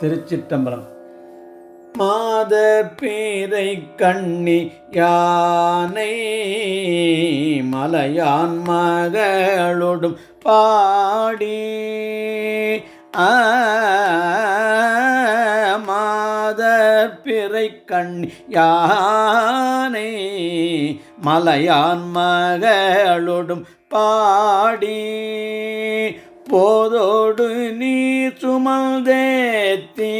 திருச்சிற்றம்பலம். மாத பீரை கண்ணி யானை மலையான் மகளோடும் பாடி மாத பிறை கண்ணி யானை மலையான் மகளோடும் பாடி போதோடு நீ சுமந்தேத்தி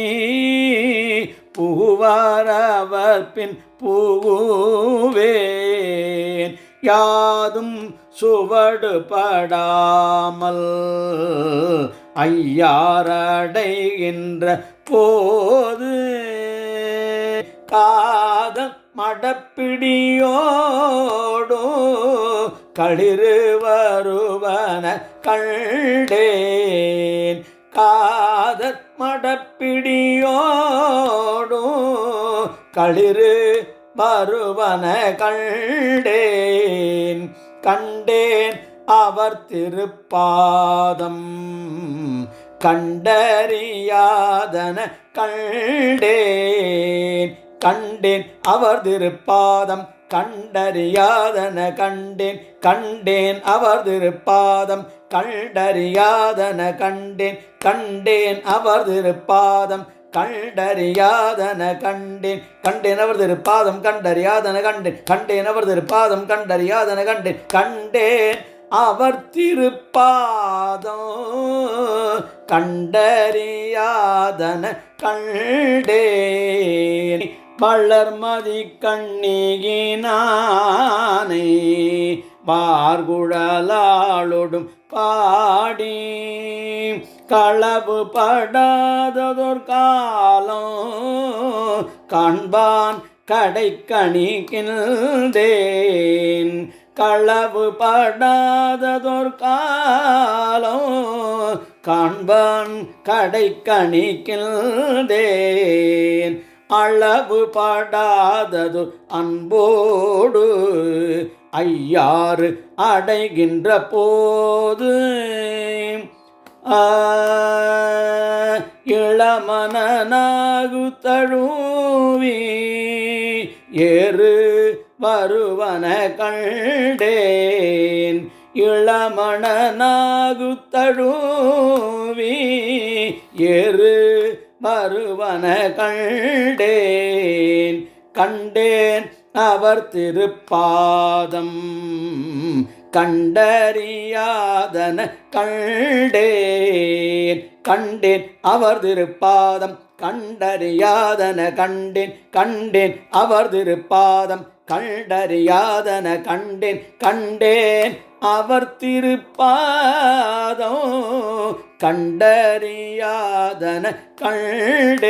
புகுவாரவர் பின் புகுவேன் யாதும் சுவடுபடாமல் ஐயாரடைகின்ற போது காதல் மடப்பிடியோடோ களிறு வருவன கண்டேன் காதல் மடப்பிடியோடோ களிறு வருவன கண்டேன் கண்டேன் அவர் திருப்பாதம் கண்டறியாதன கண்டேன் கண்டேன் அவர் திருப்பாதம் கண்டறியாதன கண்டேன் கண்டேன் அவர் திருப்பாதம் கண்டறியாதன கண்டேன் கண்டேன் அவர் திருப்பாதம் கண்டறியாதன கண்டேன் கண்டேன் அவர் திருப்பாதம் கண்டறியாதன கண்டேன் கண்டேன் அவர் திருப்பாதம் கண்டறியாதன கண்டேன் கண்டேன் அவர் திருப்பாதம் கண்டறியாதன கண்டேன் வளர்மதி கண்ணியினானை வார்குழலாளோடும் பாடி களவு படாததோர் காலம் காண்பான் கடைக்கணிக்கின்றேன் களவு படாததோர் காலம் காண்பான் கடைக்கணிக்கின்றேன் அளவு படாதது அன்போடு ஐயாறு அடைகின்ற போது இளமனாகு தழுவி ஏறு வருவன கண்டேன் இளமனாகு தழுவி ஏறு வருவன கண்டேன் கண்டேன் அவர் திருப்பாதம் கண்டறியாதன கண்டேன் கண்டேன் அவர் திருப்பாதம் கண்டறியாதன கண்டேன் கண்டேன் அவர் திருப்பாதம் கண்டறியாதன கண்டேன் கண்டேன் அவர் திருப்பாதம் கண்டறியாதன கண்டேன்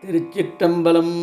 திருச்சிற்றம்பலம்.